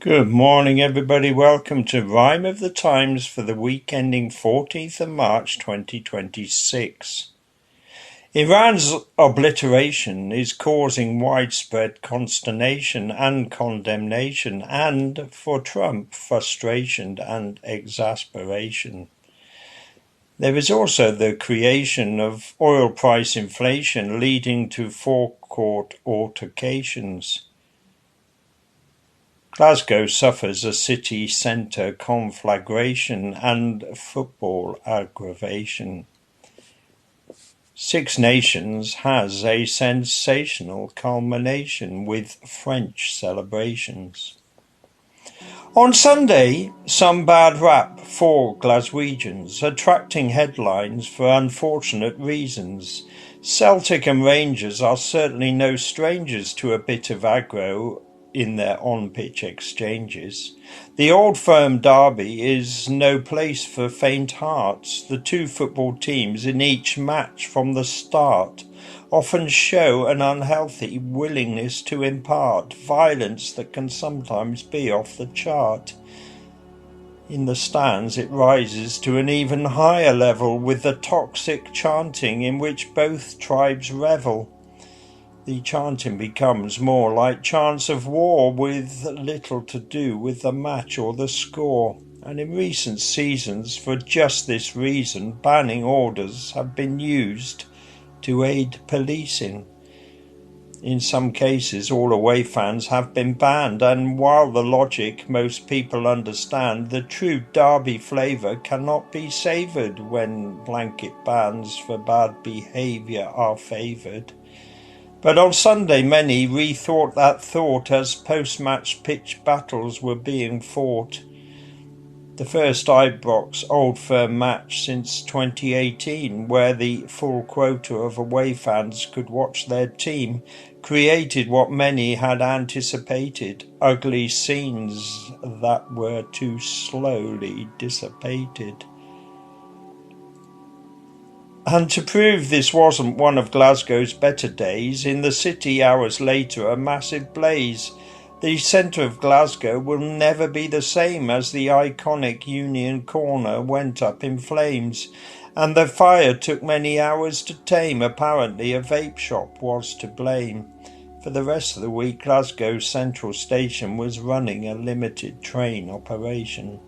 Good morning, everybody. Welcome to Rhyme of the Times for the week ending 14th of March 2026. Iran's obliteration is causing widespread consternation and condemnation, and for Trump, frustration and exasperation. There is also the creation of oil price inflation leading to forecourt altercations. Glasgow suffers a city centre conflagration and football aggravation. Six Nations has a sensational culmination with French celebrations. On Sunday, some bad rap for Glaswegians, attracting headlines for unfortunate reasons. Celtic and Rangers are certainly no strangers to a bit of aggro in their on-pitch exchanges. The Old Firm derby is no place for faint hearts. The two football teams in each match from the start often show an unhealthy willingness to impart violence that can sometimes be off the chart. In the stands it rises to an even higher level with the toxic chanting in which both tribes revel. The chanting becomes more like chants of war with little to do with the match or the score, and in recent seasons, for just this reason, banning orders have been used to aid policing. In some cases, all away fans have been banned, and while the logic most people understand, the true derby flavour cannot be savoured when blanket bans for bad behaviour are favoured. But on Sunday many rethought that thought as post-match pitch battles were being fought. The first Ibrox Old Firm match since 2018, where the full quota of away fans could watch their team, created what many had anticipated, ugly scenes that were too slowly dissipated. And to prove this wasn't one of Glasgow's better days, in the city hours later a massive blaze. The centre of Glasgow will never be the same as the iconic Union Corner went up in flames, and the fire took many hours to tame. Apparently a vape shop was to blame. For the rest of the week, Glasgow Central Station was running a limited train operation.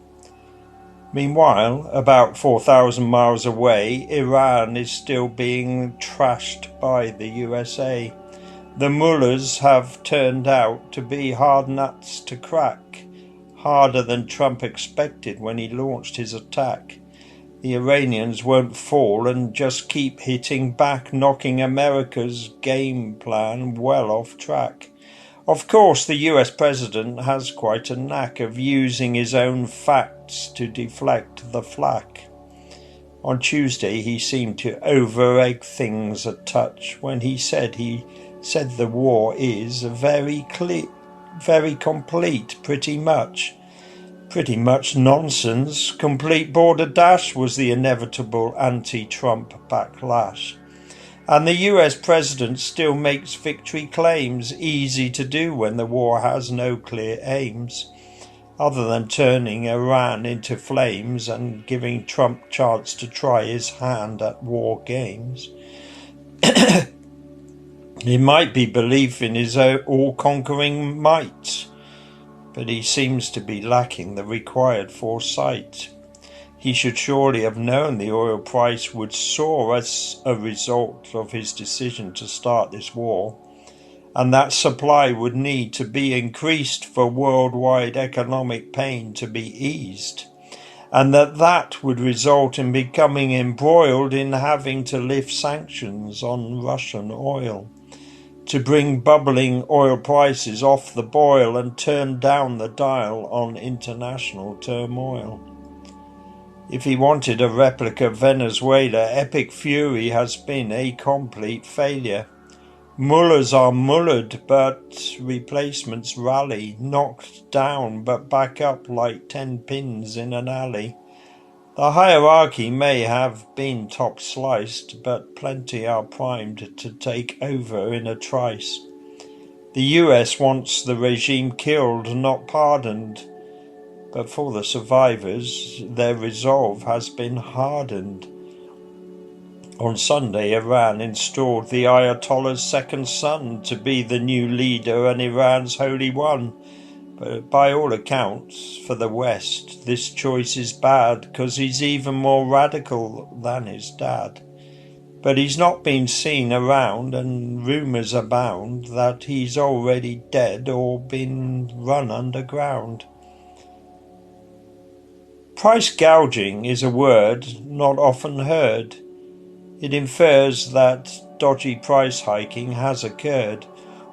Meanwhile, about 4,000 miles away, Iran is still being trashed by the USA. The mullahs have turned out to be hard nuts to crack, harder than Trump expected when he launched his attack. The Iranians won't fall and just keep hitting back, knocking America's game plan well off track. Of course, the US president has quite a knack of using his own facts to deflect the flak. On Tuesday, he seemed to over-egg things a touch when he said the war is very complete, pretty much. Pretty much nonsense. Complete border dash was the inevitable anti-Trump backlash. And the US president still makes victory claims, easy to do when the war has no clear aims, other than turning Iran into flames and giving Trump chance to try his hand at war games. It might be belief in his all-conquering might, but he seems to be lacking the required foresight. He should surely have known the oil price would soar as a result of his decision to start this war, and that supply would need to be increased for worldwide economic pain to be eased, and that would result in becoming embroiled in having to lift sanctions on Russian oil, to bring bubbling oil prices off the boil and turn down the dial on international turmoil. If he wanted a replica Venezuela, epic fury has been a complete failure. Mullahs are mullah'd, but replacements rally, knocked down but back up like 10 pins in an alley. The hierarchy may have been top sliced, but plenty are primed to take over in a trice. The US wants the regime killed, not pardoned, but for the survivors, their resolve has been hardened. On Sunday, Iran installed the Ayatollah's second son to be the new leader and Iran's Holy One. But by all accounts, for the West, this choice is bad because he's even more radical than his dad. But he's not been seen around, and rumours abound that he's already dead or been run underground. Price gouging is a word not often heard. It infers that dodgy price hiking has occurred.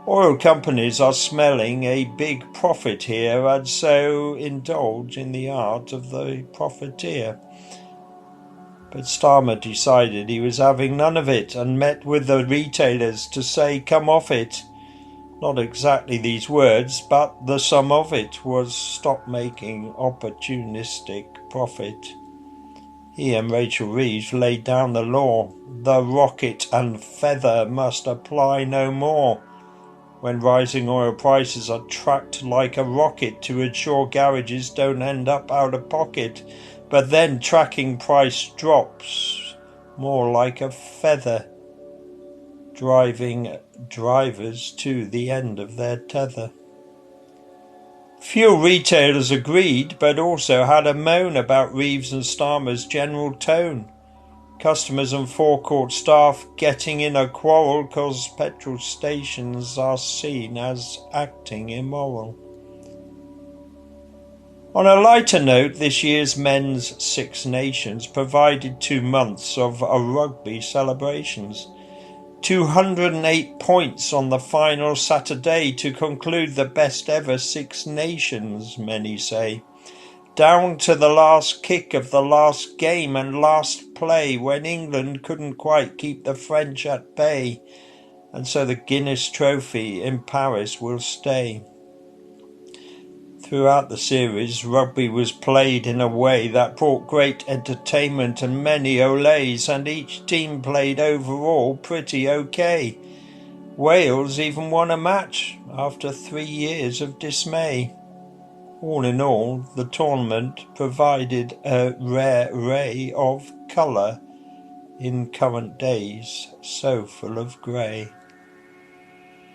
Oil companies are smelling a big profit here and so indulge in the art of the profiteer. But Starmer decided he was having none of it and met with the retailers to say, "Come off it." Not exactly these words, but the sum of it was stop making opportunistic profit. He and Rachel Reeves laid down the law. The rocket and feather must apply no more. When rising oil prices are tracked like a rocket to ensure garages don't end up out of pocket, but then tracking price drops more like a feather, driving drivers to the end of their tether. Few retailers agreed, but also had a moan about Reeves and Starmer's general tone. Customers and forecourt staff getting in a quarrel cause petrol stations are seen as acting immoral. On a lighter note, this year's men's Six Nations provided 2 months of rugby celebrations. 208 points on the final Saturday to conclude the best ever Six Nations, many say. Down to the last kick of the last game and last play when England couldn't quite keep the French at bay, and so the Guinness Trophy in Paris will stay. Throughout the series, rugby was played in a way that brought great entertainment and many olays, and each team played overall pretty okay. Wales even won a match after 3 years of dismay. All in all, the tournament provided a rare ray of colour in current days so full of grey.